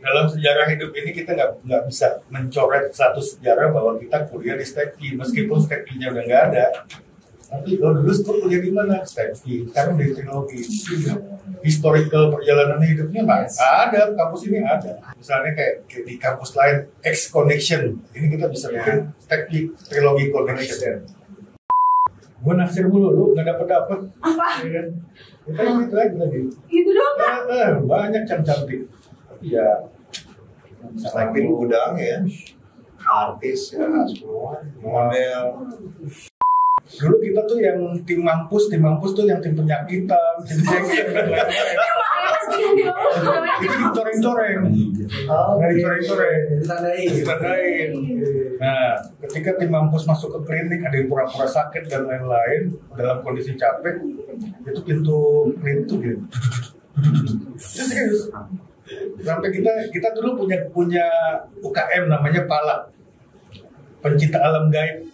dalam sejarah hidup ini kita nggak bisa mencoret satu sejarah bahwa kita kuliah di STEPI, meskipun STEPI-nya udah nggak ada. Tapi dulu kuliah di mana? STEPI, sekarang di teknologi. Historical perjalanan hidupnya nggak ada, kampus ini ada. Misalnya kayak di kampus lain, X Connection, ini kita bisa bikin STEPI Trilogy Connection. Gue naksir mulu, lu nggak dapet. Apa? Ya, kan? Itu aja tadi. Gitu doang kan? Banyak yang cantik. Ya, Selain gudang ya, artis ya semua, model. Dulu kita tuh yang tim mampus tuh yang tim penyakitan, tim cengeng. Itu dicoreng-coreng, ditandain. Nah, ketika tim mampus masuk ke klinik, ada yang pura-pura sakit dan lain-lain dalam kondisi capek, itu pintu klinik tuh gitu. Serius. Sampai kita dulu punya UKM namanya PALA, pencinta alam gaib.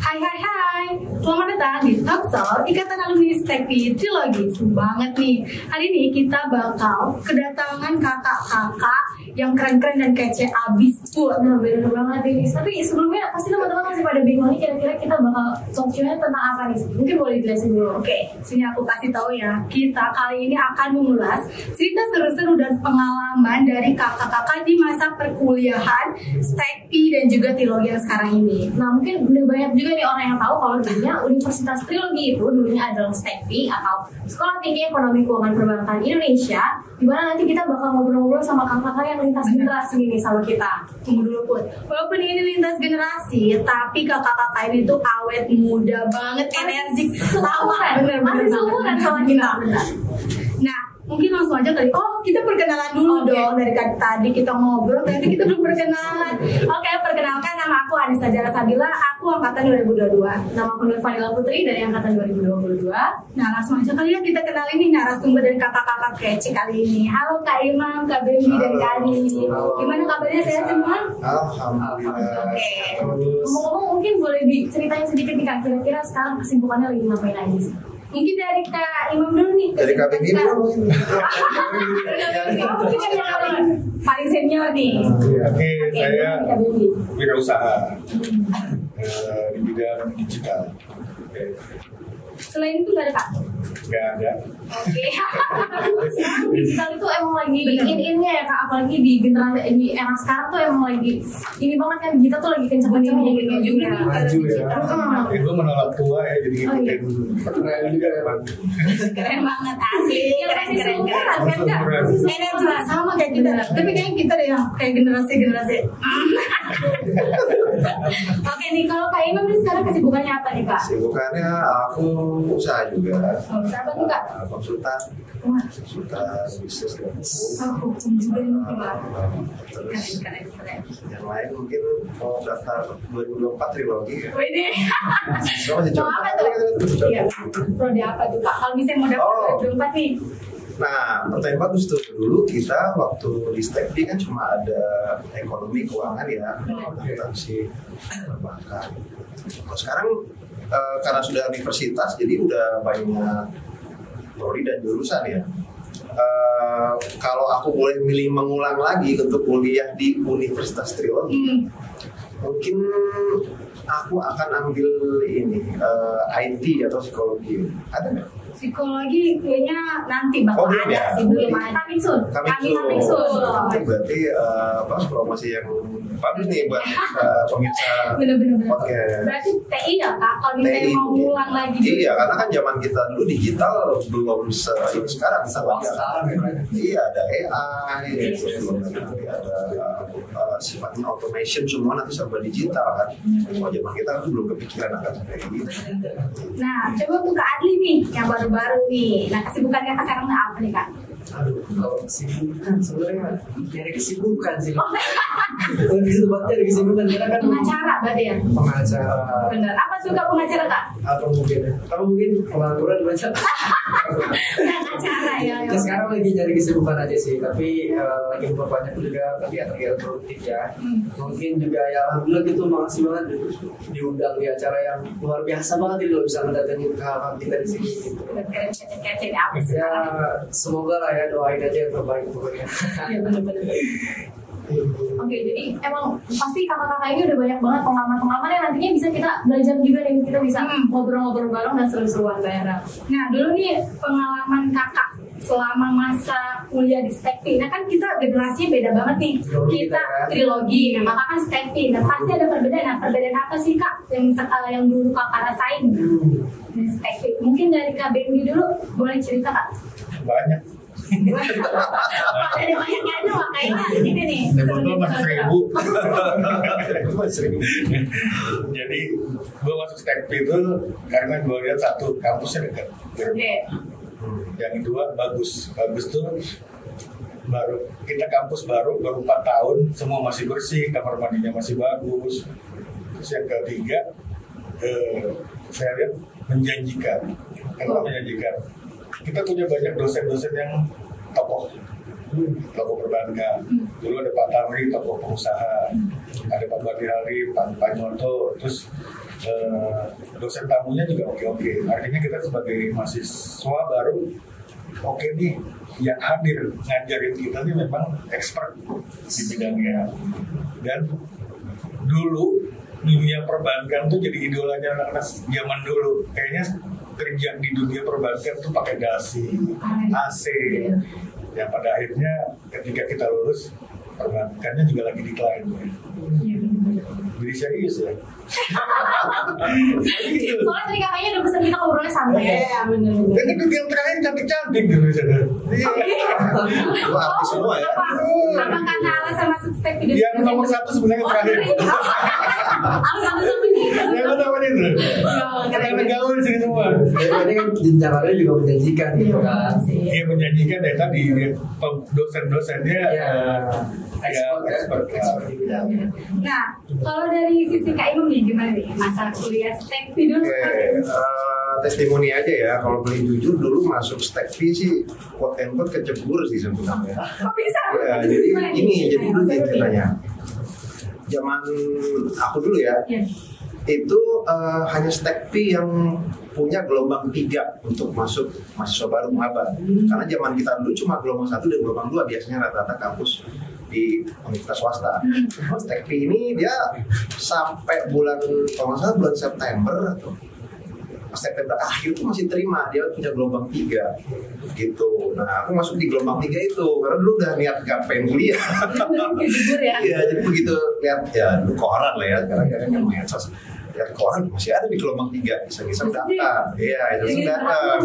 Hai, selamat datang di Talkshow Ikatan Alumni STEPI Trilogy. Seru banget nih. Hari ini kita bakal kedatangan kakak-kakak yang keren-keren dan kece abis. Nah, bener banget ini. Tapi sebelumnya pasti teman-teman masih pada bingung nih kira-kira kita bakal talk show-nya tentang apa nih? Mungkin boleh dijelasin dulu. Oke, sini aku kasih tahu ya. Kita kali ini akan mengulas cerita seru-seru dan pengalaman dari kakak-kakak di masa perkuliahan STEPI dan juga Trilogy yang sekarang ini. Nah, mungkin udah banyak juga nih orang yang tahu kalau dulunya Universitas Trilogy itu dulunya adalah STEPI atau Sekolah Tinggi Ekonomi Keuangan Perbankan Indonesia, di mana nanti kita bakal ngobrol-ngobrol sama kakak-kakak yang lintas generasi ini sama kita. Tunggu dulu Put, walaupun ini lintas generasi, tapi kakak-kakak ini tuh awet muda banget, energik, sama masih seumuran sama kita. Nah, mungkin langsung aja kali. Oh, kita perkenalan dulu dong. Dari tadi kita ngobrol, ternyata kita belum perkenalan. Oke, perkenalkan, nama aku Anissa Jara Sabila. Aku angkatan 2022. Nama aku Nur Fadila Putri dari angkatan 2022. Nah, langsung aja kali ya kita kenalin nih narasumber dan kakak-kakak kece kali ini. Halo Kak Imam, Kak Bebi, dan Kak Adi. Gimana kabarnya, sehat semua? Alhamdulillah. Oke. Ngomong-ngomong mungkin boleh diceritain sedikit nih Kak, kira-kira sekarang kesibukannya lagi ngapain aja sih? Mungkin dari Kak Imam dulu nih. Dari kami ini dulu ini. Paling senior nih. Oke, saya Kak Bebi. wirausaha di bidang digital. Oke. Selain itu nggak ada Kak? Nggak ada. Oke. Digital itu emang lagi in-innya ya Kak, apalagi di generasi di era sekarang tuh emang lagi ini banget kan, kita tuh lagi kenceng-kencengnya gitu juga. Maju ya. Itu menolak tua ya, jadi ngikutin. Keren juga emang. Keren banget, asli. Keren. Keren. Energi sama kayak kita. Tapi kayaknya kita deh yang kayak generasi. Oke nih, kalau Kak Imam nih sekarang kesibukannya apa nih Kak? Sibukannya aku usaha juga. Oh, apa tuh Kak? Konsultan bisnis dan hukum. Hukum juga nih Kak. Terus Keren. yang lain mungkin mau daftar 2024 Trilogy ya. Wede. So, masih Mau apa tuh? Iya. Prodi apa tuh Kak? Kalau misalnya mau daftar 2024 nih. Nah, pertanyaan bagus tuh. Dulu kita waktu di STEPI kan cuma ada ekonomi keuangan ya, akuntansi, perbankan. Kalau sekarang karena sudah universitas, jadi udah banyak prodi dan jurusan ya. Kalau aku boleh milih mengulang lagi untuk kuliah di Universitas Trilogy, mungkin aku akan ambil ini IT atau psikologi. Ada nggak? Psikologi kayaknya nanti bakal belum ya? ada sih, belum ada. Coming soon. Coming soon. Itu berarti promosi yang bagus nih buat pemirsa Bener-bener. podcast. Berarti TI ya Kak, kalau misalnya TI. mau ngulang lagi juga. Iya, karena kan zaman kita dulu digital belum ini sekarang sama Iya, ada AI, nanti ada sifatnya automation semua nanti serba digital kan. Kalau zaman kita kan belum kepikiran akan seperti gitu. Nah, coba untuk Kak Adli nih, yang baru-baru nih. Nah, kesibukannya sekarang apa nih Kak? Aduh, kalau kesibukan sebenarnya nyari kesibukan sih. Lebih tepatnya dari kesibukan karena kan Pengacara berarti ya? pengacara. Benar. Apa suka pengacara Kak? Atau mungkin pengangguran baca. Pengacara ya. Ya, sekarang lagi nyari kesibukan aja sih, tapi lagi memperbanyak juga kegiatan produktif ya. Mungkin juga ya alhamdulillah gitu, makasih banget diundang di acara yang luar biasa banget, lo bisa mendatangin kakak kita di sini. Gitu. Kece-kece apa sih? Ya semoga lah ya, doain aja yang terbaik pokoknya. Iya benar-benar. Oke, jadi emang pasti kakak-kakak ini udah banyak banget pengalaman-pengalaman yang nantinya bisa kita belajar juga nih, kita bisa ngobrol-ngobrol bareng dan seru-seruan bareng. Nah dulu nih pengalaman kakak selama masa kuliah di Stekpi. Nah kan kita generasinya beda banget nih. Kita trilogi, nah kakak kan Stekpi. Nah pasti ada perbedaan. Nah perbedaan apa sih kak yang dulu kakak rasain di Stekpi? Mungkin dari Kak Bendy dulu boleh cerita kak. Banyak. Ada banyaknya aja makanya ini nih. Betul masih 1000. Jadi gue masuk Stekpi itu karena gue lihat satu kampusnya dekat. Oke. Yang kedua bagus tuh baru kita kampus baru 4 tahun, semua masih bersih, kamar mandinya masih bagus. Terus yang ketiga saya lihat menjanjikan. Kenapa menjanjikan? Kita punya banyak dosen-dosen yang tokoh perbankan. Dulu ada Pak Tamri, tokoh pengusaha, ada Pak Badihari, Pak Nyoto, terus dosen tamunya juga oke. Artinya kita sebagai mahasiswa baru oke nih, yang hadir ngajarin kita nih memang expert di bidangnya. Dan dulu dunia perbankan tuh jadi idolanya anak-anak zaman dulu. Kayaknya kerja di dunia perbankan tuh pakai dasi, AC. Ya pada akhirnya ketika kita lulus, perbankannya juga lagi decline. Jadi serius ya. Soalnya tadi kakaknya udah pesan kita ngobrolnya santai. Iya benar. Dan itu yang terakhir cantik-cantik gitu. Lu artis semua ya. Apa karena alasan masuk Stekpi? Yang nomor 1 sebenarnya terakhir. Alasan satu ini. Yang pertama itu. Karena gaul di sini semua. Ini kan jenjarannya juga menjanjikan gitu kan. Iya menjanjikan ya tadi dosen-dosennya expert. Nah, kalau dari sisi Kak Imam nih gimana nih masa kuliah Stekpi dulu? Testimoni aja ya, kalau boleh jujur dulu masuk Stekpi sih quote and quote kecebur sih sebenarnya. Kok bisa? Ya, jadi jadi dulu ceritanya. Zaman aku dulu ya, itu hanya Stekpi yang punya gelombang 3 untuk masuk mahasiswa baru maba. Karena zaman kita dulu cuma gelombang 1 dan gelombang 2 biasanya rata-rata kampus di universitas swasta. Stekpi ini dia sampai bulan September atau September akhir itu masih terima, dia punya gelombang 3 gitu. Nah aku masuk di gelombang 3 itu karena dulu udah niat gak pengen kuliah. Jujur ya. Iya, jadi begitu lihat ya dulu koran lah ya, sekarang kan medsos, lihat koran masih ada di gelombang 3, iseng-iseng datang. Iya, iseng datang.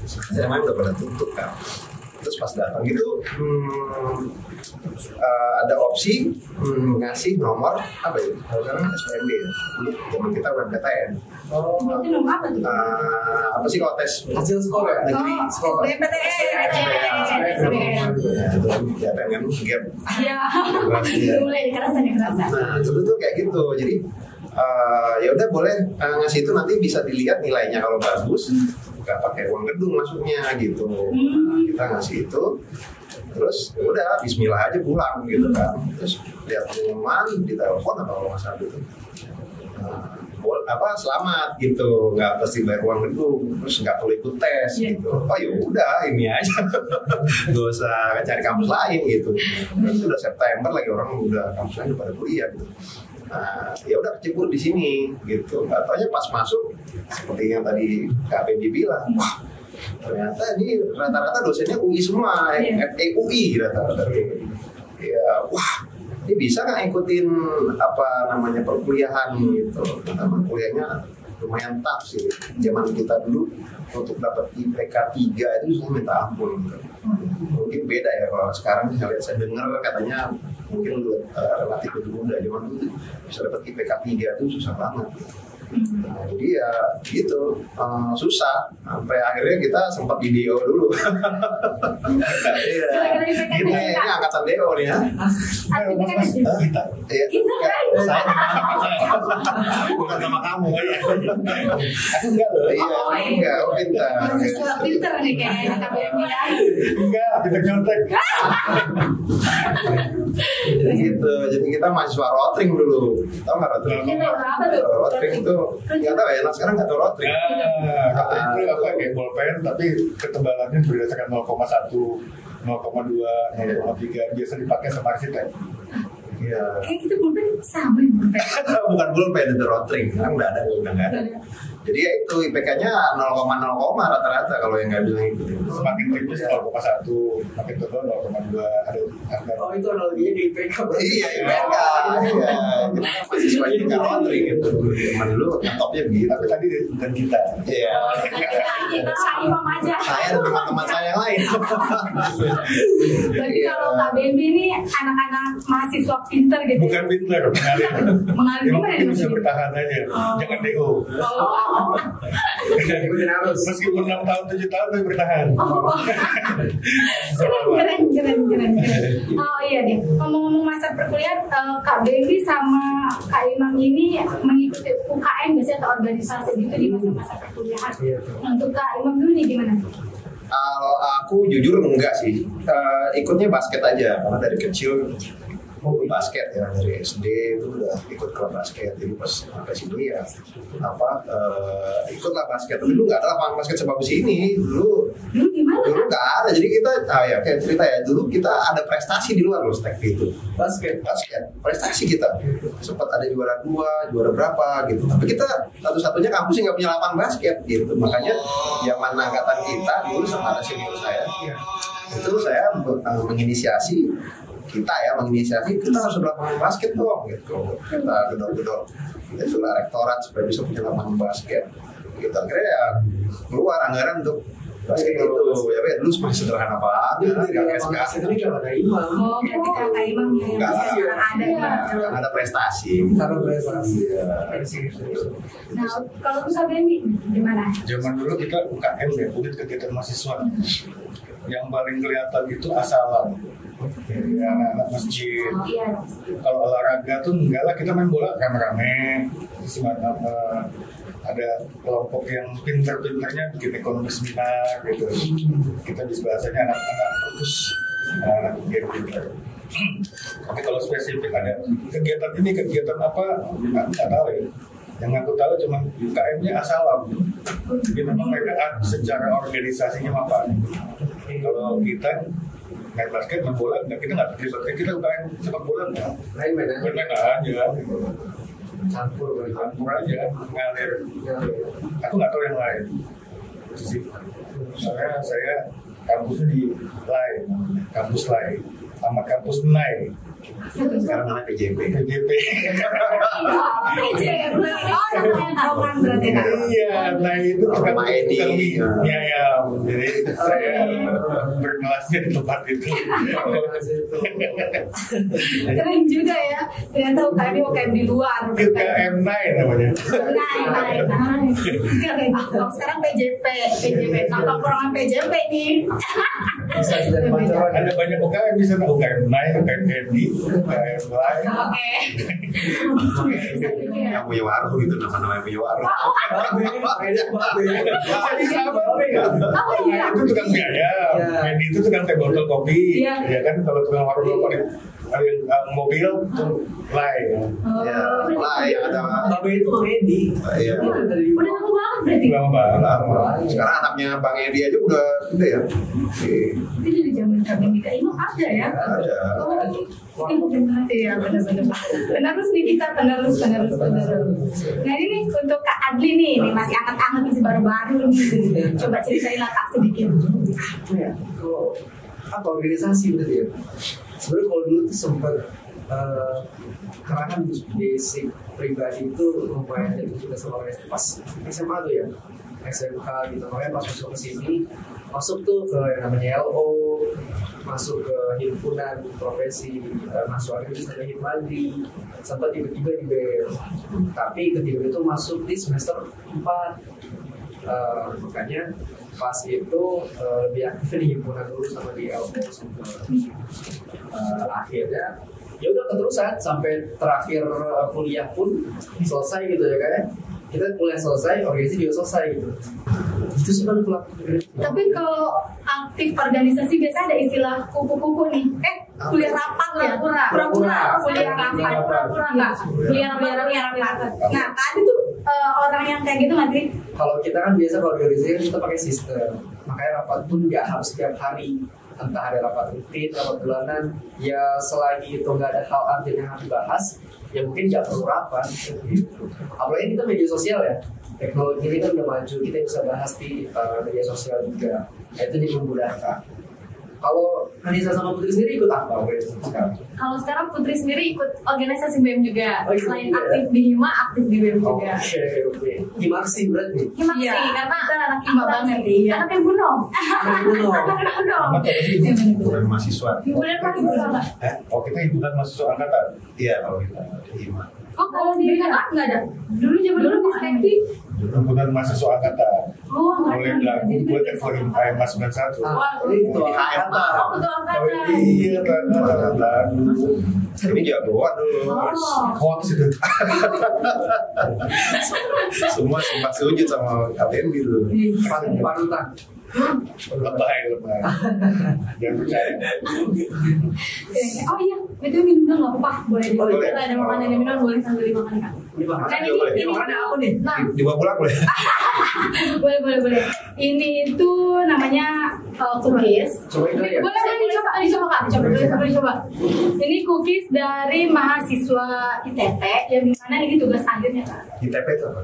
Saya main udah pada tutup kan. Terus pas datang itu ada opsi ngasih nomor apa ya? Sekarang SPMB ya. Zaman kita UMPTN. Itu nomor apa tuh? Apa sih kalau tes Hasil skor ya? negeri skor? SBMPTN. Ya pengen gap. Iya. Mulai dikerasan. Nah dulu tuh kayak gitu. Jadi ya udah boleh ngasih itu, nanti bisa dilihat nilainya kalau bagus. Nggak pakai uang gedung masuknya gitu. Nah, kita ngasih itu, terus ya udah Bismillah aja pulang gitu kan. Terus lihat pengumuman di telepon atau kalau nggak salah itu, selamat gitu, nggak pasti bayar uang gedung, terus nggak perlu ikut tes gitu. Oh ya udah ini aja, nggak usah cari kampus lain gitu. Terus udah September lagi orang udah kampus lain pada kuliah gitu. Nah, ya udah kecebur di sini gitu. Katanya pas masuk seperti yang tadi Kak Bendy bilang, wah ternyata ini rata-rata dosennya UI semua, FEUI rata-rata. Ya, wah ini bisa nggak ikutin apa namanya perkuliahan gitu. Pertama kuliahnya lumayan tough sih. Zaman kita dulu untuk dapat IPK 3 itu susah minta ampun. Mungkin beda ya kalau sekarang saya dengar katanya mungkin relatif lebih mudah. Zaman dulu bisa dapat IPK 3 itu susah banget. Nah, jadi ya gitu, susah sampai akhirnya kita sempat di DO dulu. Iya. Gara-gara IPK Ini angkatan DO nih ya. Mas, kita. Iya. Kita kan. Bukan sama kamu. Aku enggak loh. Iya, enggak, pintar. Mahasiswa pinter nih kayaknya KBM ya. Enggak, kita nyontek. Jadi gitu, jadi kita mahasiswa rotring dulu. Tahu nggak rotring? Kita berapa tuh? Rotring itu nggak tahu ya, nah sekarang nggak tahu rotring. Katanya itu apa kayak bolpen tapi ketebalannya berdasarkan 0,1, 0,2, 0,3 biasa dipakai sama arsitek. Iya. Kayak kita pulpen sama ya pulpen. Bukan pulpen, itu rotring. Sekarang udah nggak ada. Jadi ya itu IPK-nya 0,0 rata-rata kalau yang nggak bilang itu. Semakin tipis 0,1, makin tebal 0,2. Ada Oh itu analoginya di IPK. Iya, IPK. Iya. Mahasiswa IPK rotring gitu. Teman dulu topnya begitu. tapi tadi bukan kita. Iya. Kita saya Imam aja. Saya dan teman-teman saya yang lain. Berarti kalau KBM ini anak-anak mahasiswa pinter gitu. Bukan pinter, mengalir. Mengalir Yang gimana penting nih? bisa bertahan aja. Jangan DO. Meskipun 6 tahun, 7 tahun tapi bertahan. Keren. Oh iya deh. Ngomong-ngomong masa perkuliahan, Kak Bendi sama Kak Imam ini mengikuti UKM biasanya atau organisasi gitu di masa-masa perkuliahan. Untuk Kak Imam dulu nih gimana? Kalau aku jujur enggak sih, ikutnya basket aja karena dari kecil basket ya, dari SD itu udah ikut klub basket. Jadi pas sampai sini ya ikutlah basket. Tapi dulu nggak ada lapangan basket sebagus ini. Dulu Gimana? nggak ada. Jadi kita ya kayak cerita ya, dulu kita ada prestasi di luar loh, STEK itu Basket. prestasi kita sempat ada juara 2, juara berapa gitu. Tapi kita satu-satunya kampus yang nggak punya lapangan basket gitu. Makanya zaman angkatan kita dulu sama ada senior saya itu saya menginisiasi kita harus berlapangan basket dong gitu. Kita gedor-gedor itu rektorat supaya bisa punya lapangan basket. Kita akhirnya ya keluar anggaran untuk basket itu. Ya dulu masih sederhana banget. Nggak kayak sekarang. Ini nggak ada imam. Oh, berarti Kak Imam yang Nggak lah. sekarang ada ya. Karena ada prestasi. Karena prestasi. Nah, kalau Kak Bendi gimana? Zaman dulu kita UKM ya, unit kegiatan mahasiswa. Yang paling kelihatan itu asalan. Ya, anak-anak masjid. Oh iya. Kalau olahraga tuh enggak lah, kita main bola rame-rame. Terus ada kelompok yang pinter-pinternya bikin ekonomi seminar gitu. Kita di bahasanya anak-anak perpus, anak pinter. Tapi kalau spesifik ada kegiatan ini, kegiatan apa, aku nggak tahu ya. Yang aku tahu cuma UKM-nya asalam. Jadi memang mereka secara organisasinya apa? Kalau kita main basket, main bola, kita nggak terlibat. Kita UKM sepak bola nggak. Main Main aja. campur Aja, ngalir. Aku nggak tahu yang lain. Itu sih. Soalnya saya kampusnya di LAI, kampus LAI, sama kampus NAI. Sekarang namanya PJP. PJP. Oh, namanya tawuran berarti Kak. Iya, NAI itu tukang Sama Edi. mie ayam. Jadi saya berkelasnya di tempat itu. Keren juga ya. Ternyata UKM ini UKM di luar. UKM NAI namanya. Naik. Keren. Oh, sekarang PJP sama kekurangan PJP nih. bisa tidak pacaran. Ada banyak UKM di sana, UKM NAI, UKM Edi, UKM lain. Oke. Yang punya warung gitu, nama-nama yang punya warung. Jadi sama. Oh iya. Itu tukang mie ayam, Iya. Edi itu tukang teh botol kopi. Iya. Ya kan, kalau tukang warung rokok ada yang mobil itu lain. Ya, lah yang ada. Babe itu Bang Edi. Iya. Itu dari Udah lama banget berarti. Lama banget. Lama. Sekarang anaknya Bang Edi aja udah gede ya. Itu dari zaman kami nikah ini ada ya. Ada. Iya benar-benar. Penerus nih kita penerus. Nah ini nih untuk Kak Adli nih masih anget-anget masih baru-baru nih. Coba ceritain lah Kak sedikit. apa ya? Kalau apa organisasi berarti ya? Sebenarnya kalau dulu tuh sempat karena kan basic pribadi itu lumayan jadi kita sama organisasi pas SMA tuh ya. SMK gitu, makanya pas masuk ke sini masuk tuh ke yang namanya LO, masuk ke himpunan profesi mahasiswa aktivis sampai Himadi, sempat tiba-tiba di BEM, tapi ketika itu masuk di semester 4. Makanya pas itu lebih aktif di himpunan dulu sama di LPS. Akhirnya ya udah keterusan sampai terakhir kuliah pun selesai gitu ya kayak kita kuliah selesai, organisasi juga selesai gitu. Itu sih kan Tapi kalau aktif organisasi biasanya ada istilah kupu-kupu nih. Kuliah rapat ya, pura-pura kuliah rapat, pura-pura enggak, kuliah rapat. Nah, tadi tuh orang yang kayak gitu nggak sih? Kalau kita kan biasa kalau organisasi kita pakai sistem, makanya rapat pun nggak harus setiap hari. Entah ada rapat rutin, rapat bulanan, ya selagi itu nggak ada hal urgent yang harus dibahas, ya mungkin nggak perlu rapat. Apalagi kita media sosial ya, teknologi ini kan udah maju, kita bisa bahas di media sosial juga, itu jadi memudahkan. Kalau Anissa sama Putri sendiri ikut apa organisasi sekarang? Kalau sekarang Putri sendiri ikut organisasi BEM juga. Oh, ikut Selain juga, aktif di Hima, aktif di BEM juga. Oke. Himaksi berarti. Hima Iya, sih, karena kita anak Hima banget nih. Iya. anak yang bunuh. Anak bunuh. Anak bunuh. Bukan mahasiswa. Himpunan mahasiswa nggak? Oh, kita himpunan mahasiswa angkatan. Iya, kalau kita Hima. Oh, kalau di Hima nggak ada. Dulu zaman dulu di Stekti. Himpunan mahasiswa angkatan. Oh, nggak Boleh ada. lagu buat FOIM HMA 91. Ini ketua angkatan. Oh, betul angkatan. Iya, angkatan. Ini jagoan dulu. Oh. Hoax itu. Semua sempat sujud sama KPM dulu. Panutan. Lebay. Jangan percaya. Oh iya, itu minum dulu nggak apa-apa. Boleh. Boleh. Kita ada makanan yang minum boleh sambil dimakan kan? Dimakan. Kan Boleh. ini Makannya apa nih? Nah, Dibawa pulang boleh? boleh. Ini itu namanya cookies. Cobain dulu ya. Boleh dicoba Kak. Dicoba. Ini cookies dari mahasiswa ITP yang dimana ini tugas akhirnya Kak. ITP itu apa?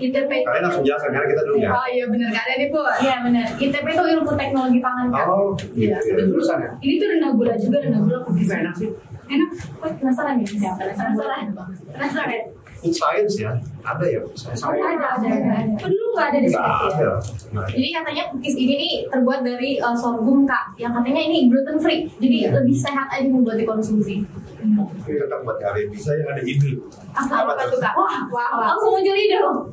ITP. Kalian langsung jelaskan karena kita dulu ya. Oh iya benar kalian nih Bu. Iya benar. ITP itu ilmu teknologi pangan kan. Oh, Iya. Itu jurusan ya? Ini tuh rendah gula juga, rendah gula cookies. Enak sih. Enak. Wah, penasaran ya? Ya, penasaran. Penasaran. Food science ya? Ada ya? Ada. Oh, dulu nggak ada di Nggak sini. ada. Nah, Jadi katanya cookies ini nih terbuat dari sorghum Kak, yang katanya ini gluten free, jadi lebih sehat aja buat dikonsumsi. ini tetap buat HBB. Saya ada ide Apa tuh Kak? Wah. Langsung muncul ide loh.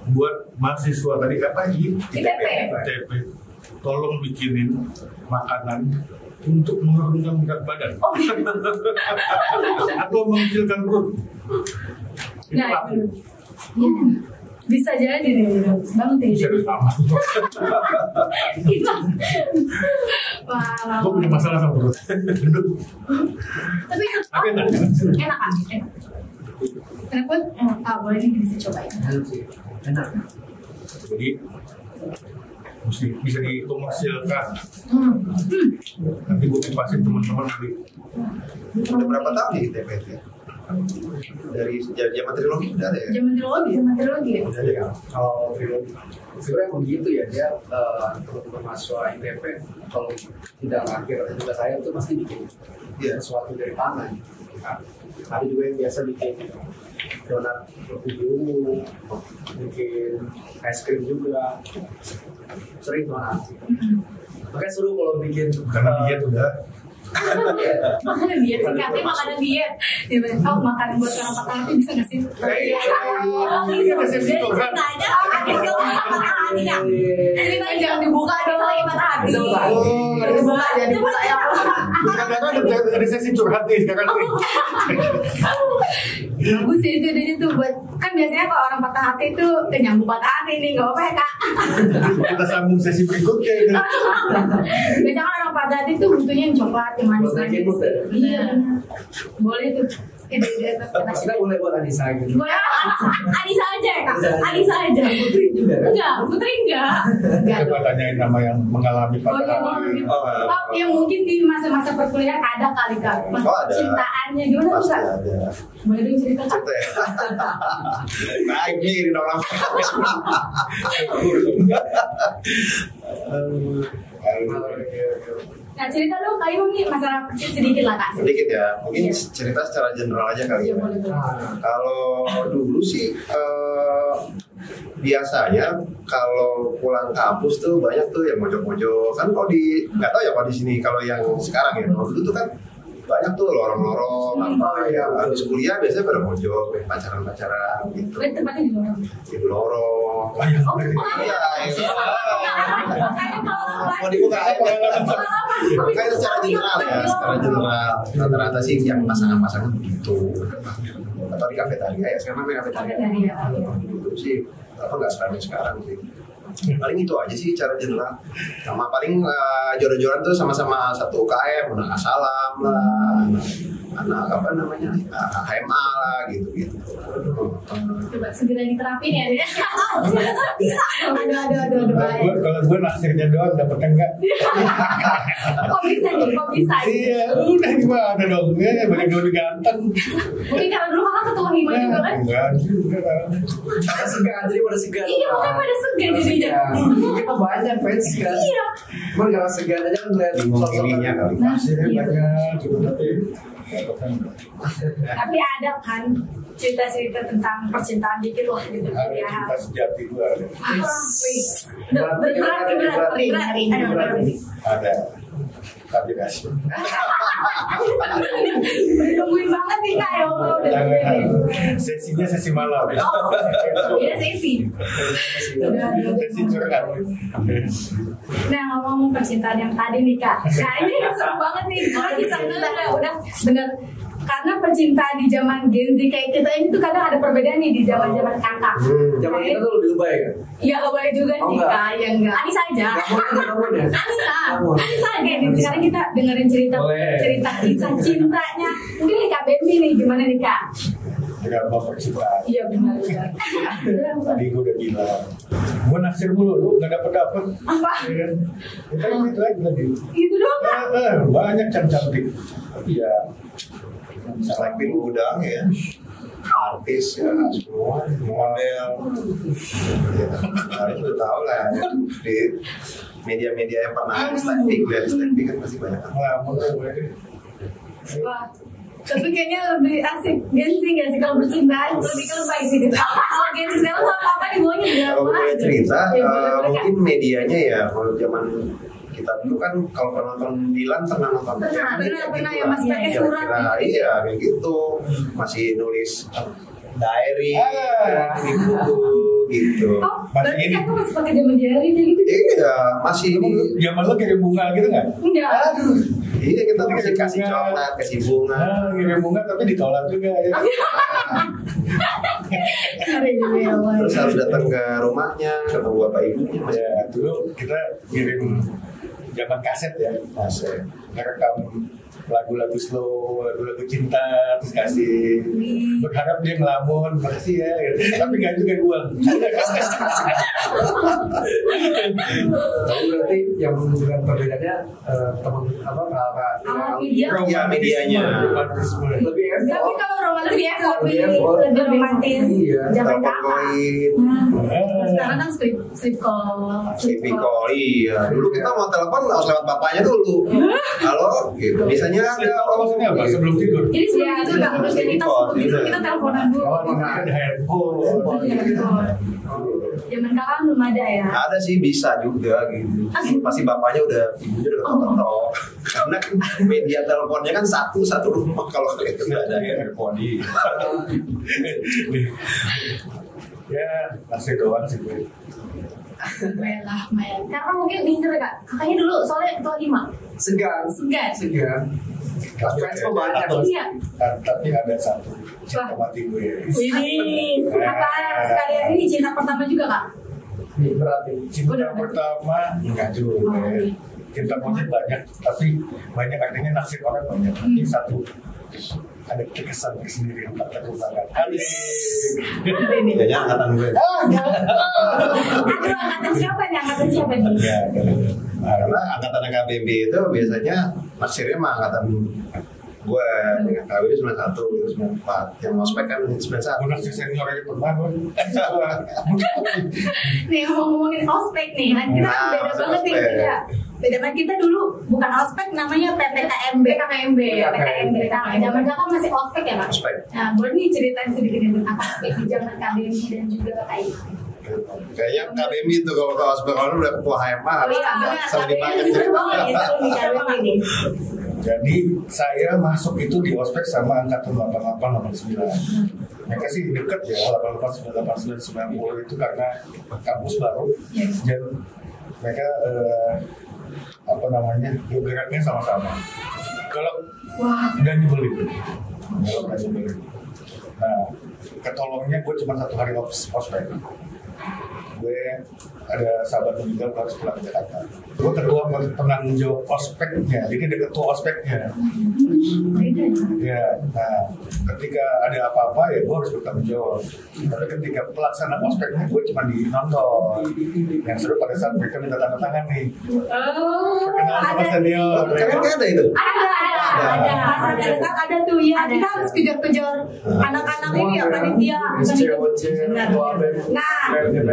buat mahasiswa tadi apa ITP. ITP. Tolong bikinin makanan untuk menurunkan berat badan atau mengecilkan perut. Itu Nah, laku. Ya. Bisa jadi nih, bagus banget ya. Bisa sama. Wah. Gue punya masalah sama perut. Tapi Tapi enak. enak kan? Enak pun? Boleh nih bisa cobain. Enak sih. Enak. Jadi mesti bisa dikomersilkan. Nanti gue pasin teman-teman beli. Udah berapa tahun nih ITP itu ya? Dari zaman trilogi udah ada ya? Zaman trilogi ya? Udah ada ya? Kalau trilogi sebenarnya begitu ya, dia teman-teman mahasiswa ITP kalau tidak akhir tugas saya itu pasti bikin sesuatu dari pangan. Nah, ada juga yang biasa bikin donat roti ungu, bikin es krim juga, sering donat. Makanya seru kalau bikin Karena diet udah. Makanan diet sih, katanya makanan diet. Ya bener, makanan buat orang patah hati bisa nggak sih? Ini resepsi curhat. Cerita jangan dibuka dong. Lagi patah hati. Jangan dibuka, jangan dibuka ya. Kadang-kadang ada resepsi curhat nih sekarang nih. Bagus sih itu dia tuh buat, kan biasanya kalau orang patah hati tuh nyambung patah hati nih, nggak apa-apa ya Kak. Kita sambung sesi berikutnya ini. Biasanya kan orang patah hati tuh butuhnya yang coklat, yang manis. Buat naikin mood ya? Iya. Boleh tuh. Ide-ide kita boleh buat Anissa gitu. boleh. Anissa aja ya Kak. Anissa aja. Putri juga kan? Enggak, Putri enggak. Coba tanyain nama yang mengalami Oh iya, patah hati. oh, ya mungkin di masa-masa perkuliahan ada kali Kak. Masa Oh, ada. cintaannya gimana tuh Pasti Kak? ada. Boleh dong cerita Kak? Cerita ya? Naik nih di orang. Nah cerita dong Kak Imam nih masalah kecil sedikit lah Kak. Sedikit ya, mungkin Iya. cerita secara general aja kali Iya ya. boleh boleh. Kalau dulu sih di biasanya kalau pulang kampus tuh banyak tuh yang mojok-mojok kan. Kalau di nggak tahu ya kalau di sini, kalau yang sekarang ya, kalau dulu tuh kan banyak tuh lorong-lorong apa ya, habis kuliah biasanya pada mojok, pacaran-pacaran gitu Tempatnya di mana? di lorong. Iya, mau dibuka apa? Kayak secara general ya, secara general rata-rata sih yang pasangan-pasangan begitu. Atau di kafetaria ya, sekarang namanya kafetaria. Itu sih apa nggak sekarang sih. Paling itu aja sih cara general. Sama paling jodoh-jodohan tuh sama-sama satu UKM, anak salam lah, anak apa namanya HMA lah gitu. Coba segera diterapin ya. Bisa. Aduh. Kalau gue naksirnya doang dapetnya enggak. Kok bisa? Iya, udah gimana dong? Banyak dulu ganteng. Mungkin karena dulu kakak ketua hima juga kan? Enggak juga. Segan, jadi pada segan. Iya, bukan pada segan jadinya. Kita banyak fans kan. Iya. Cuman karena segan aja ngeliat Bingung ininya kali. Naksirnya banyak gitu tapi Tapi ada kan cerita-cerita tentang percintaan dikit loh gitu ada ya. cinta sejati gue ada. Berat. Ada. Tapi kasih. Nungguin banget nih kak ya Allah udah nungguin. Sesinya sesi malam. Iya sesi. Sesi curhat. Nah ngomong percintaan yang tadi nih kak, nah ini seru banget nih, soalnya bisa udah bener. Karena percintaan di zaman Gen Z kayak kita ini tuh kadang ada perbedaan nih di zaman-zaman kakak. Zaman kita tuh lebih lebay kan? Iya lebay juga Oh, sih enggak. kak, ya enggak. Anissa aja. Kamu ya? Anissa kayak nih. Sekarang kita dengerin cerita kisah cintanya. Mungkin nih kak Bambi nih, gimana nih kak? Dengan apa percintaan. Iya benar. Tadi gue udah bilang, gue naksir mulu, lu gak dapet. Apa? Ya kan? Kita gitu aja tadi. Itu doang kak. Banyak cantik. Iya. Selain udang ya, artis ya, semua model. Ya, kalian udah tahu lah ya, di media-media yang pernah lihat kan pasti banyak. Ngelamun gue. Wah. Tapi kayaknya lebih asik Gen Z nggak sih kalau percintaan lebih ke lebay sih. Kalau Gen Z sekarang sama apa di bawahnya Kalau drama. boleh cerita, Ya, boleh, mungkin medianya ya, kalau zaman kita dulu kan kalau penonton Dilan pernah nonton Pernah ya masih pakai surat. Iya kayak gitu, masih nulis diary di buku gitu. Oh, berarti kan masih pakai zaman diary kayak gitu? Iya masih di Zaman lo kirim bunga gitu nggak? Enggak. iya kita masih kasih coklat, kasih bunga. Kirim bunga tapi ditolak juga ya. Terus harus datang ke rumahnya ketemu bapak ibunya masih Ya, dulu kita kirim zaman kaset ya, kaset. Ngerekam lagu-lagu slow, lagu-lagu cinta, terus kasih. Berharap dia ngelamun, makasih ya. Gitu. Tapi nggak juga uang. Tapi berarti yang menunjukkan perbedaannya teman apa kakak Media. ya medianya. lebih effort. Tapi kalau romantis Lebih effort. lebih romantis. Iya. Zaman Telepon kakak. koin, Sekarang kan sleep call. tipikal iya. Dulu kita mau telepon harus lewat bapaknya dulu. Halo, gitu. Biasanya ada Maksudnya apa? Sebelum tidur? Jadi sebelum itu nggak harus kita sebelum tidur kita teleponan dulu. Oh, ada handphone. Zaman kakak belum ada ya. Ada sih bisa juga gitu. Pasti bapaknya ibunya udah ketok-ketok. Karena kan media teleponnya kan satu rumah kalau kalian nggak ada handphone. Ya, masih doang sih gue. Lumayan lah, lumayan. Karena mungkin pinter kak. Kakaknya dulu soalnya ketua hima. Segan. Segan. Fans banyak. Iya. Tapi ada satu cinta mati gue. Ini apa sekalian ini cinta pertama juga kak? Ini berarti. Cinta pertama enggak juga. Cinta monyet banyak, tapi banyak artinya naksir orang banyak. Tapi satu ada kekesan sendiri yang tak terlupakan. Jadinya angkatan gue. Aduh, angkatan siapa nih? Angkatan siapa nih? Ya, Karena angkatan KBB itu biasanya naksirnya mah angkatan gue dengan KBB 91, 94. Yang ospek kan 91. gue naksir senior aja pernah gue. Nih ngomongin ospek nih, kan kita Nah, beda banget nih. ospek. Ya. Beda banget kita dulu bukan ospek namanya PPKMB. PPKMB. Zaman kakak masih ospek ya kak? Ospek. Nah, boleh nih ceritain sedikit tentang ospek di zaman KBM dan juga KI. Kayaknya KBMI itu kalau ospek online udah ketua HMA harus sama dipakai. Jadi saya masuk itu di ospek sama angkatan 88 89. Mereka sih deket ya 88 98 90 itu karena kampus baru. Dan mereka geraknya sama-sama. Kalau udah nyebelin. Nah, ketolongnya gue cuma 1 hari ospek. Gue ada sahabat meninggal harus pulang ke Jakarta. Gue ketua penanggung jawab ospeknya, jadi ada ketua ospeknya. Ya, nah ketika ada apa-apa ya gue harus bertanggung jawab. Tapi ketika pelaksana ospeknya gue cuma dinonton. Yang seru pada saat mereka minta tanda tangan nih. Perkenalan sama senior. Kan ada itu? Ada tuh ya. Kita harus kejar-kejar anak-anak ini ya panitia. Nah,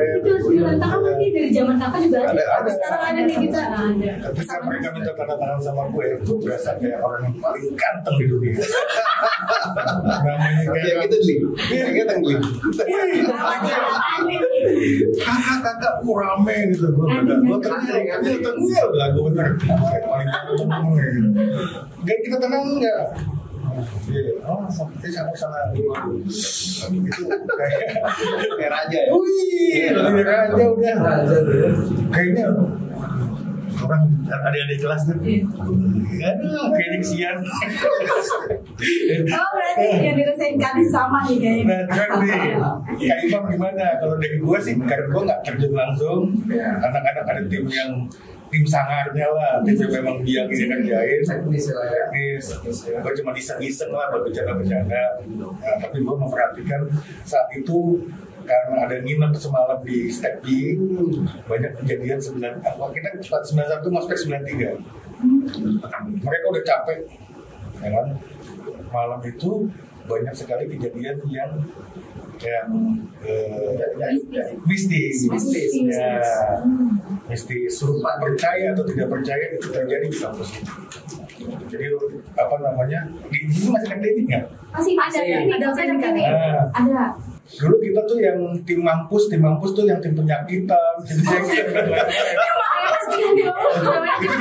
itu harus tangan lagi dari zaman kakak juga ada. Sekarang ada nih kita. Ketika mereka minta tanda tangan sama gue berasa kayak orang yang paling ganteng di dunia. Namanya kayak gitu nih. Kayak ganteng nih. Kakak rame gitu. Gue tenang lah gue bener. Paling ganteng gitu. Gak kita tenang enggak? Seperti sama itu kayak raja ya. Lebih raja udah. Kayaknya orang adik-adik kelas tuh. Aduh, kayak diksian. Oh, berarti yang dirasain Kadis sama nih kayaknya. Nah, kan nih, Kak Imam gimana? Kalau dari gue sih, karena gue nggak terjun langsung. Anak-anak ada tim sangarnya lah, tim yang memang dia ini kerjain. Teknis, gue cuma iseng-iseng lah buat bercanda-bercanda. Nah, tapi gue memperhatikan saat itu karena ada nginep semalam di Stepki, banyak kejadian kita 91 ngospek 93. Mereka udah capek, ya kan? Malam itu banyak sekali kejadian yang mistis, ya, mistis. Suruh percaya atau tidak percaya itu terjadi di kampus ini. Jadi itu masih akademik nggak? Masih ada. Ada. Dulu kita tuh yang tim mampus tuh yang tim penyakitan, tim itu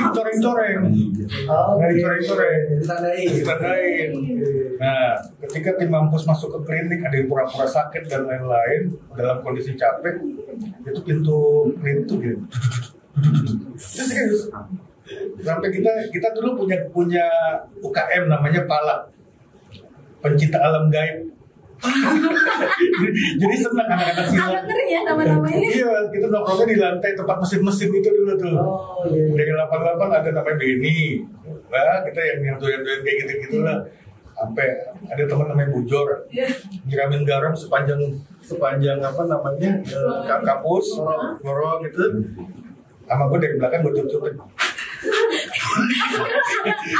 dicoreng-coreng, ditandain. Nah, ketika tim mampus masuk ke klinik, ada yang pura-pura sakit dan lain-lain dalam kondisi capek, itu pintu klinik tuh gitu. Sampai kita dulu punya UKM namanya PALA, pencinta alam gaib. Jadi senang anak-anak silat. Agak ngeri ya nama-namanya. Iya, kita nongkrongnya di lantai tempat mesin-mesin itu dulu tuh. Dari 88 ada namanya Beni. Nah, kita yang doyan-doyan kayak gitu-gitu lah. Sampai ada teman namanya Bujor. Nyiramin garam sepanjang kampus, ngorong gitu. Sama gue dari belakang gue tutup.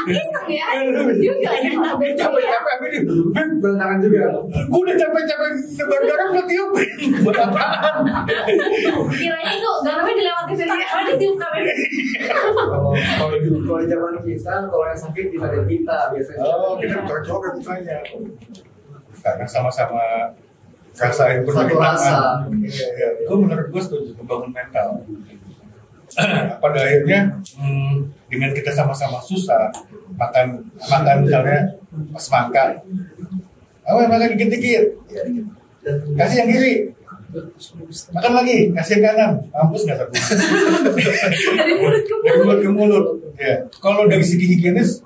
Iseng ya, juga ya. Capek-capek ini, berantakan juga. Gue udah capek-capek nebar garam buat tiup. Buat apaan? Kiranya itu garamnya dilewati sendiri, karena ditiup kamera. Kalau zaman kita, kalau yang sakit ditarik kita biasanya. Oh, kita coret-coret misalnya. Karena sama-sama rasain penderitaan. Itu menurut gue setuju membangun mental. Pada akhirnya dengan kita sama-sama susah makan misalnya semangka, makan dikit-dikit, kasih yang kiri, makan lagi, kasih yang kanan, mampus nggak satu. Dari mulut ke mulut. Ya, kalau dari segi higienis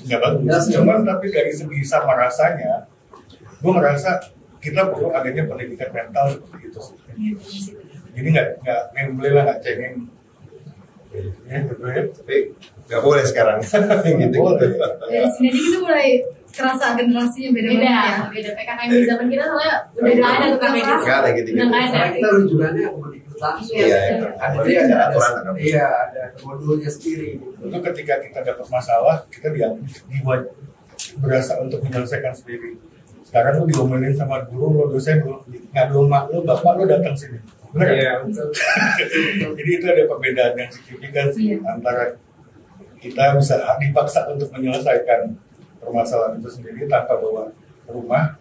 nggak bagus, cuman tapi dari segi sama rasanya, gue merasa kita perlu adanya pendidikan mental seperti itu. Jadi nggak nggak cengeng, ya tapi nggak boleh sekarang. Gitu. Dari sini aja kita mulai kerasa generasinya beda. PKKM di zaman kita soalnya udah ada tuh kami. Nggak ada gitu. Karena kita rujukannya komunitas langsung. Ada aturan. Iya, ada modulnya sendiri. Itu ketika kita dapat masalah, kita dibuat berasa untuk menyelesaikan sendiri. Sekarang lu diomelin sama guru, lo dosen, lo ngadu mak lo, bapak lo datang sini. Benar ya? Jadi itu ada perbedaan yang signifikan sih antara kita bisa dipaksa untuk menyelesaikan permasalahan itu sendiri tanpa bawa rumah,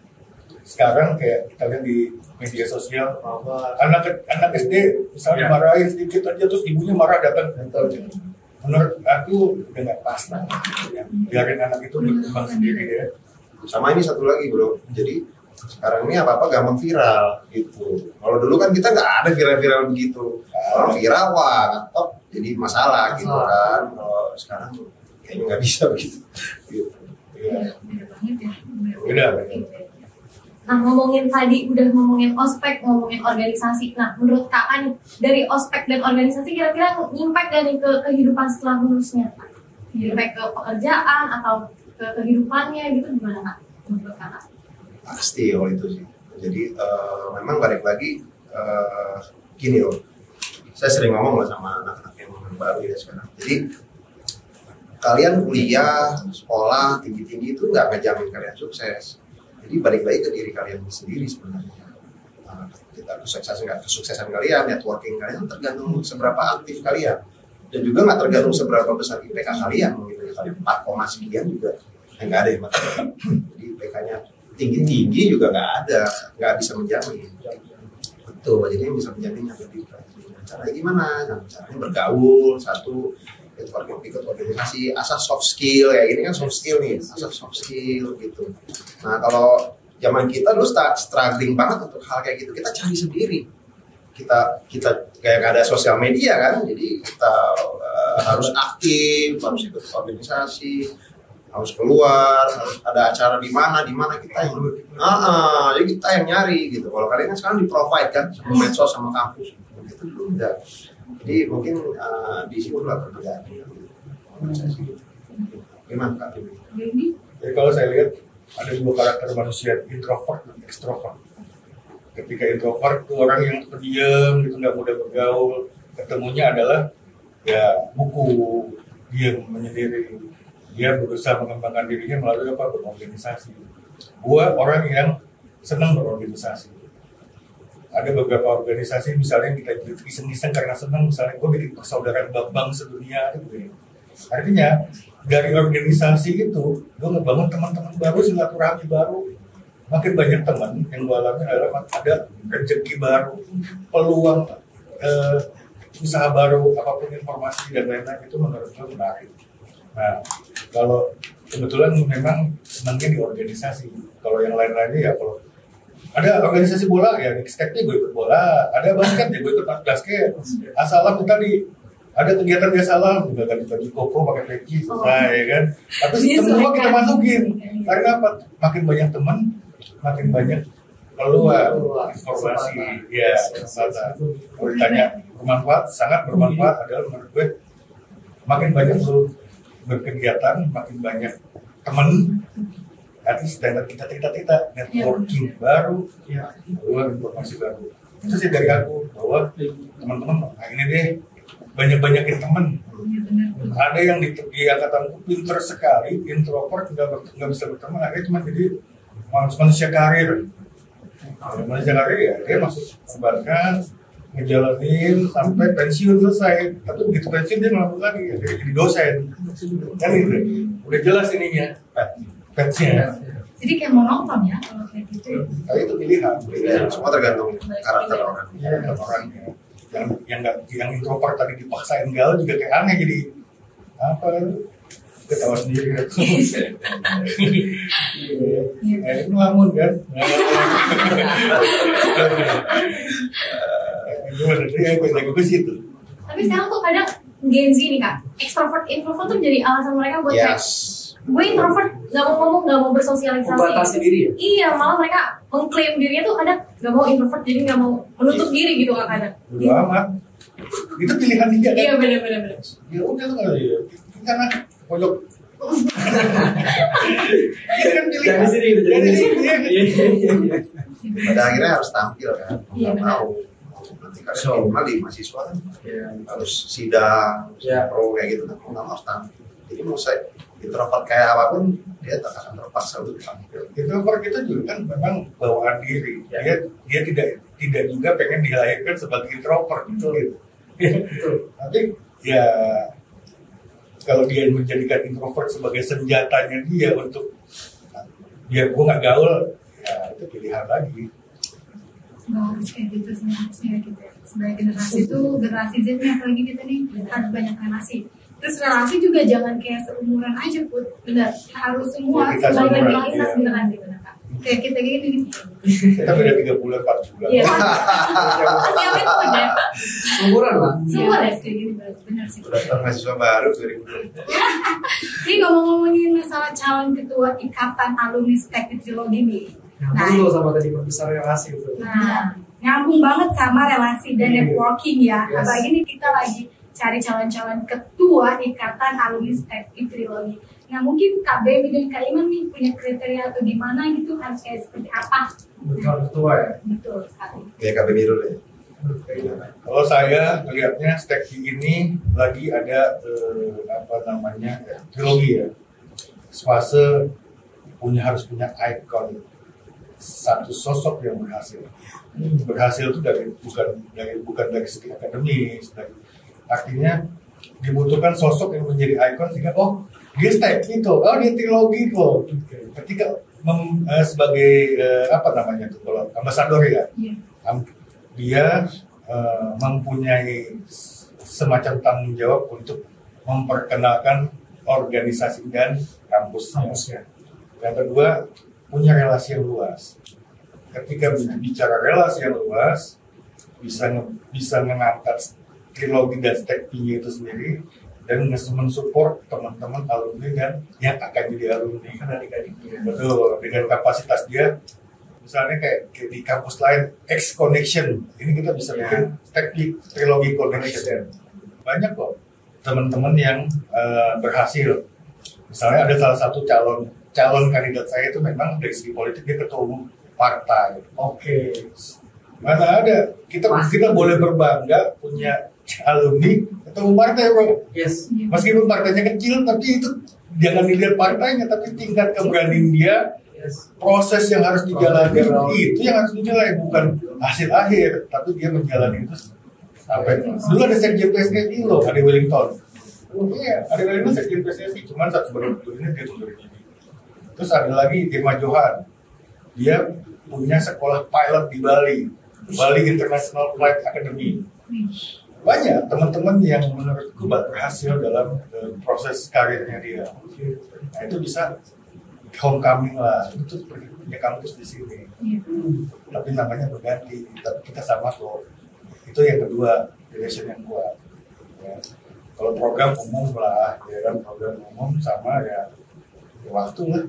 sekarang kayak kita lihat di media sosial, anak SD misalnya marahin sedikit aja terus ibunya marah datang. Menurut aku udah nggak pas lah, ya. Biarin anak itu berkembang sendiri ya. Sama ini satu lagi bro, jadi sekarang ini apa-apa gampang viral gitu. Kalau dulu kan kita nggak ada viral-viral begitu. Kalau viral wah top jadi masalah gitu kan. Kalau sekarang kayaknya nggak bisa begitu. Gitu. Ya. Beda banget ya. Beda. Nah, ngomongin tadi udah ngomongin ospek, ngomongin organisasi. Nah, menurut kakak nih, dari ospek dan organisasi kira-kira impact gak nih ke kehidupan setelah lulusnya? Impact ke pekerjaan atau ke kehidupannya gitu gimana kak? Menurut kakak? Pasti kalau itu sih. Jadi memang balik lagi gini loh. Saya sering ngomong lah sama anak-anak yang baru ya sekarang. Jadi kalian kuliah, sekolah tinggi-tinggi itu nggak ngejamin kalian sukses. Jadi balik lagi ke diri kalian sendiri sebenarnya. Kita kesuksesan kalian, networking kalian tergantung seberapa aktif kalian, dan juga nggak tergantung seberapa besar IPK kalian. Gitu. Kalian 4, sekian juga nggak ada yang matematika. Jadi IPK-nya tinggi-tinggi juga nggak bisa menjamin. Betul. Jadi yang bisa menjamin yang lebih. Caranya gimana? Nah, caranya bergaul, satu networking, ikut organisasi, asas soft skill ya, ini kan soft skill nih, asas soft skill gitu. Nah kalau zaman kita dulu struggling banget untuk hal kayak gitu, kita cari sendiri. Kita kayak nggak ada sosial media kan, jadi kita harus aktif, harus ikut organisasi, harus keluar, harus ada acara di mana kita yang jadi kita yang nyari gitu. Kalau kalian kan sekarang di provide kan sama medsos sama kampus gitu dulu enggak. Jadi mungkin di situ lah perbedaan. Gimana Kak Timi? Jadi kalau saya lihat ada 2 karakter manusia, introvert dan extrovert. Ketika introvert itu orang yang pendiam, itu nggak mudah bergaul. Ketemunya adalah ya buku, dia menyendiri. Dia berusaha mengembangkan dirinya melalui berorganisasi. Gua orang yang senang berorganisasi. Ada beberapa organisasi misalnya kita iseng-iseng karena senang, misalnya gue bikin persaudaraan bank sedunia gitu. Artinya dari organisasi itu gue ngebangun teman-teman baru, silaturahmi baru, makin banyak teman yang gue alami adalah ada rezeki baru, peluang usaha baru, apapun informasi dan lain-lain itu menurut gue menarik. Nah kalau kebetulan memang senangnya di organisasi, kalau yang lain-lainnya ya kalau ada organisasi bola ya, di STEPI gue ikut bola, ada basket ya gue ikut basket, asalam tadi ada kegiatan di asalam juga kan dibagi koko pakai peci selesai ya kan, tapi semua kita masukin karena apa? Makin banyak teman, makin banyak keluar informasi ya, kalau ditanya bermanfaat, sangat bermanfaat adalah menurut gue makin banyak lu berkegiatan, makin banyak teman. Artinya standar kita networking baru, keluar informasi baru. Itu sih dari aku bahwa teman-teman, ini deh banyak-banyakin teman. Ada yang di angkatanku pinter sekali, introvert, nggak bisa berteman, akhirnya cuma jadi manusia karir. Manusia karir ya, dia masuk perbankan, ngejalanin sampai pensiun selesai. Tapi begitu pensiun dia ngelakuin lagi, ya, dia jadi dosen. Kan itu, udah jelas ininya. Petnya. Jadi kayak monoton ya kalau kayak gitu. Tapi itu pilihan. Semua tergantung karakter orang. Yang introvert tadi dipaksain gaul juga kayak aneh, jadi apa? Ketawa sendiri. Itu ngelamun kan. Gimana? Gue situ. Tapi sekarang tuh kadang Gen Z nih kak, ekstrovert, introvert tuh jadi alasan mereka buat kayak gue introvert, gak mau ngomong, gak mau bersosialisasi. Membatasi diri ya? Iya, malah mereka mengklaim dirinya tuh kadang gak mau introvert, jadi gak mau menutup diri gitu kak kadang. Udah amat. Itu pilihan dia kan? Iya benar-benar. Ya udah tuh kali ya. Karena pojok. Itu kan pilihan. Dari sini. Pada akhirnya harus tampil kan. Iya, Nggak mau. Nanti kan minimal di mahasiswa kan harus sidang, pro kayak gitu kan. Nggak harus tampil. Jadi mau saya introvert kayak apapun dia tak akan terpaksa untuk tampil. Introvert itu juga kan memang bawaan diri. Dia tidak juga pengen dilahirkan sebagai introvert gitu. Tapi ya kalau dia menjadikan introvert sebagai senjatanya dia untuk gue nggak gaul, ya itu pilihan lagi. Nggak harus kayak gitu sih, harusnya gitu ya. Sebagai generasi itu, generasi Z nih, apalagi kita nih harus banyak relasi. Terus relasi juga jangan kayak seumuran aja, Put. Benar, harus semua Kita sebagai seumuran, lintas iya. generasi, benar Kak. Kayak kita gini nih. Kita beda 3 bulan 4 bulan. Iya. Masih awet muda. Umuran lah. Semua ya kayak gini, benar sih. Daftar mahasiswa baru 2020. Ini ngomong-ngomongin masalah calon ketua Ikatan Alumni Steknik Trilogi nih. Nyambung tuh sama tadi besar relasi itu. Nah, nyambung banget sama relasi dan networking ya. Yes. Apalagi nih kita lagi cari calon-calon ketua Ikatan Alumni Steknik Trilogi. Nah, mungkin Kak Baby dan Kak Iman nih punya kriteria atau gimana gitu, harus kayak seperti apa? Calon ketua ya. Betul sekali. Kayak KBB dulu ya. Kalau saya melihatnya Stekpi ini lagi ada trilogi ya. Fase harus punya ikon, satu sosok yang berhasil. Berhasil itu bukan dari segi akademis, artinya dibutuhkan sosok yang menjadi ikon sehingga dia Stekpi tuh, dia trilogi tuh. Ketika sebagai kalau ambasador ya. Iya. Dia mempunyai semacam tanggung jawab untuk memperkenalkan organisasi dan kampusnya. Yang kedua, punya relasi yang luas. Ketika bicara relasi yang luas, bisa mengangkat trilogi dan Stekpi itu sendiri dan mensupport teman-teman alumni dan yang akan jadi alumni kan adik-adiknya. Betul, dengan kapasitas dia. Misalnya kayak di kampus lain, X Connection, ini kita bisa bikin Stekpi Trilogi Connection. Banyak kok teman-teman yang berhasil. Misalnya ada salah satu calon kandidat saya itu memang dari segi politik dia ketua umum partai. Oke. Mana ada kita boleh berbangga punya alumni ketua umum partai, bro. Yes. Meskipun partainya kecil, tapi itu jangan dilihat partainya, tapi tingkat keberanian dia. Yes. Proses yang harus dijalani itu yang harus dinilai, bukan hasil akhir, tapi dia menjalani itu sampai dulu ada sekjen PSSI loh, ada Wellington. Iya, ada Wellington sekjen PSSI, cuman saat sebelum ini dia mundur diri. Terus ada lagi Irma Johan, dia punya sekolah pilot di Bali International Flight Academy. Banyak teman-teman yang menurutku berhasil dalam proses karirnya dia. Nah itu bisa homecoming lah, itu punya kampus di sini. Tapi namanya berganti, kita sama kok. Itu yang kedua, relation yang kuat. Ya. Kalau program umum lah, ya kan program umum sama ya waktu lah.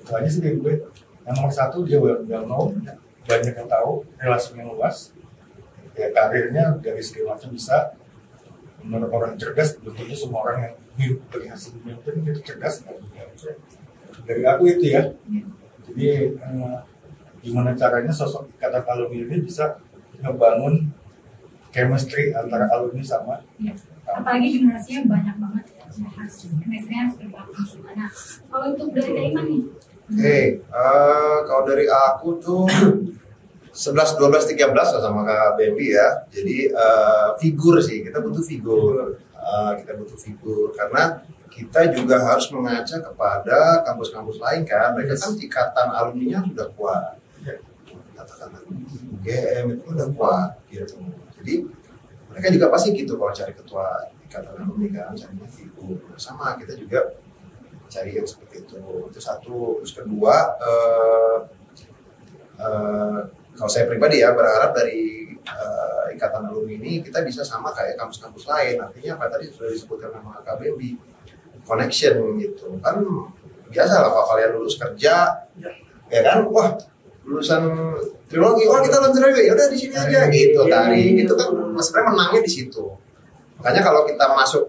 Itu aja sih dari gue. Yang nomor satu dia well known, banyak yang tahu, relasinya luas. Ya karirnya dari segala macam bisa. Menurut orang cerdas, tentunya semua orang yang berhasil memimpin itu cerdas kan. Dari aku itu ya. Jadi gimana caranya sosok Ikatan Alumni ini bisa ngebangun chemistry antara alumni sama apalagi generasinya banyak banget ya, chemistry-nya harus terbangun gimana. Kalau untuk dari Kak Iman nih? Kalau dari aku tuh 11, 12, 13 lah sama Kak Baby ya. Jadi figur sih, kita butuh figur. Karena kita juga harus mengaca kepada kampus-kampus lain kan. Mereka kan ikatan alumninya sudah kuat. Katakanlah UGM itu udah kuat gitu. Jadi mereka juga pasti gitu kalau cari ketua ikatan alumni kan, carinya figur. Sama kita juga cari yang seperti itu. Itu satu. Terus kedua, kalau saya pribadi ya berharap dari ikatan alumni ini kita bisa sama kayak kampus-kampus lain. Artinya apa tadi sudah disebutkan nama KBB. Connection gitu kan biasa lah kalau kalian lulus kerja ya kan lulusan trilogi kita lulusan trilogi ya udah di sini aja gitu tadi itu kan sebenarnya menangnya di situ. Makanya kalau kita masuk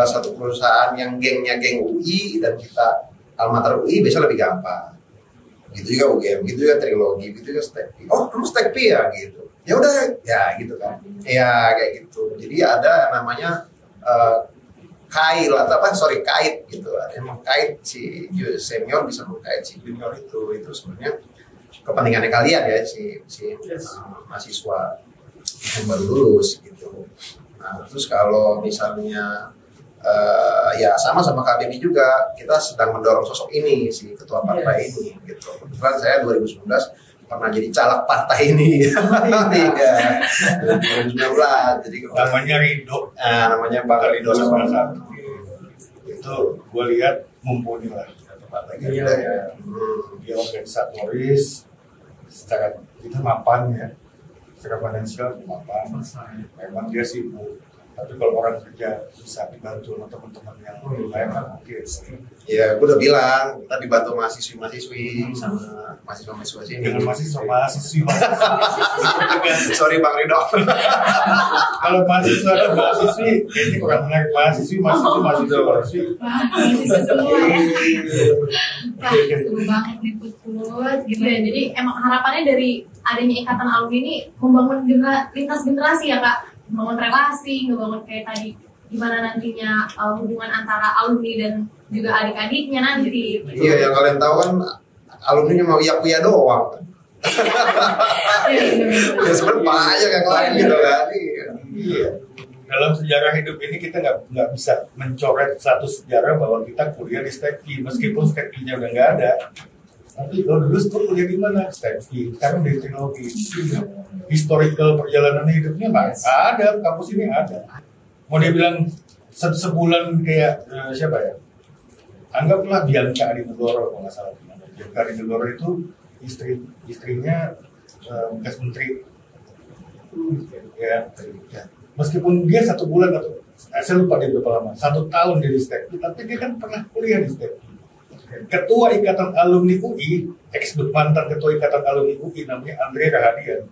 satu perusahaan yang gengnya geng UI dan kita almater UI biasanya lebih gampang. Gitu juga UGM, gitu juga trilogi, gitu juga Stekpi. Kamu Stekpi ya gitu. Ya udah ya gitu kan. Ya kayak gitu. Jadi ada namanya kait gitu. Emang kait si senior bisa mengkait si junior itu sebenarnya kepentingannya kalian ya si mahasiswa yang baru lulus gitu. Nah terus kalau misalnya ya sama Kak Beni juga, kita sedang mendorong sosok ini si ketua partai ini gitu. Kebetulan saya 2019 pernah jadi caleg partai ini. Iya. 2019 jadi namanya Ridho. Namanya Bang Ridho sama satu. Itu gue lihat mumpuni lah partai kita ya. Dia organisatoris, secara kita mapan ya, secara finansial mapan. Memang dia sibuk. Tapi kalau orang kerja bisa dibantu sama teman-teman yang lain kan mungkin. Ya, gue udah bilang kita dibantu mahasiswi sama mahasiswa sini. Dengan mahasiswi. Sorry Bang Ridho. Kalau mahasiswa dan mahasiswi, kayaknya kurang menarik. Mahasiswi Mahasiswa semua ya. Wah, seru banget nih Put. Gimana? Jadi emang harapannya dari adanya ikatan alumni ini membangun lintas generasi ya Kak, membangun relasi, ngebangun kayak tadi gimana nantinya hubungan antara alumni dan juga adik-adiknya nanti. Iya, yang kalian tahu kan alumni mau iya doang. Ya sebenarnya banyak yang lain gitu kan. Iya. Dalam sejarah hidup ini kita nggak bisa mencoret satu sejarah bahwa kita kuliah di STEPI, meskipun STEPI-nya udah nggak ada. Tapi lo dulu tuh kuliah di mana? STEPI. Sekarang di teknologi. Historical perjalanan hidupnya nggak ada. Kampus ini ada. Mau dia bilang sebulan kayak siapa ya? Anggaplah Bianca Adinegoro kalau nggak salah. Bianca Adinegoro itu istrinya bekas menteri. Ya. Meskipun dia 1 bulan atau saya lupa dia berapa lama, 1 tahun dia di STEPI, tapi dia kan pernah kuliah di STEPI. Ketua Ikatan Alumni UI, mantan Ketua Ikatan Alumni UI namanya Andre Rahadian.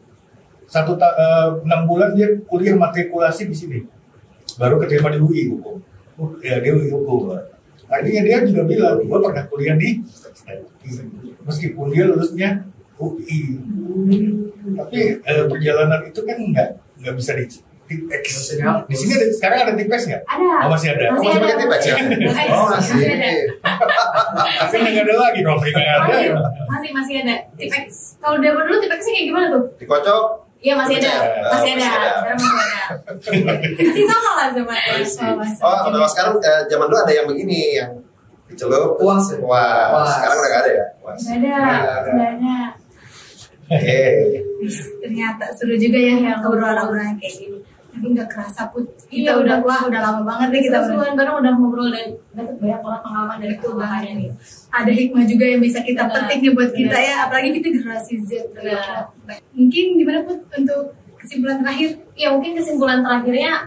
6 bulan dia kuliah matrikulasi di sini, baru keterima di UI hukum. Ya dia UI hukum. Artinya dia juga bilang, gue pernah kuliah di STEPI, meskipun dia lulusnya UI. Tapi perjalanan itu kan nggak bisa di Tipex. Di sini sekarang ada Tipex nggak? Ada. Oh, masih ada. Masih pakai Tipex ya? Oh masih. Tapi nggak ada lagi dong, nggak ada. Masih ada. Tipex. Kalau zaman dulu Tipexnya kayak gimana tuh? Dikocok? Iya masih ada. Sekarang masih ada. Masih sama lah zamannya. Oh kalau sekarang zaman dulu ada yang begini yang dicelup. Wah sekarang udah nggak ada ya? Nggak ada. Oke. Ternyata seru juga ya yang obrolan-obrolan kayak gini. Tapi nggak kerasa Put. Kita udah lama banget nih kita sebulan bareng udah ngobrol dan dapat banyak banget pengalaman dari keluarganya nih. Ada hikmah juga yang bisa kita petik nih buat kita ya, apalagi kita generasi Z. Mungkin gimana Put untuk kesimpulan terakhir? Ya mungkin kesimpulan terakhirnya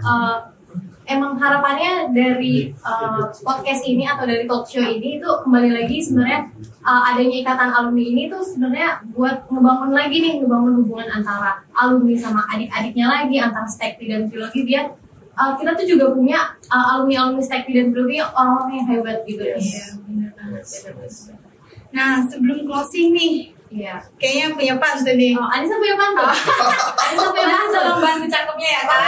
emang harapannya dari podcast ini atau dari talk show ini itu kembali lagi sebenarnya adanya ikatan alumni ini tuh sebenarnya buat ngebangun hubungan antara alumni sama adik-adiknya lagi, antara STEPI dan Trilogi, biar kita tuh juga punya alumni STEPI dan Trilogi orang-orang yang hebat gitu. Iya, benar banget. Nah, sebelum closing nih, iya, kayaknya punya pantun nih. Oh, Anissa punya pantun. Anissa punya pantun, tolong bantu cakepnya ya Kak.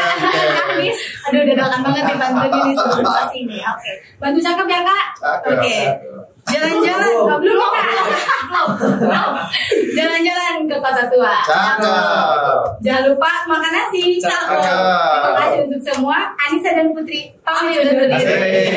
Anis, aduh udah doakan banget nih pantun ini sebelum closing nih. Oke, bantu cakep ya Kak. Oke. Jalan-jalan, belum Kak. Jalan-jalan ke kota tua. Cakep. Jangan lupa makan nasi. Cakep. Terima kasih untuk semua. Anissa dan Putri pamit undur diri.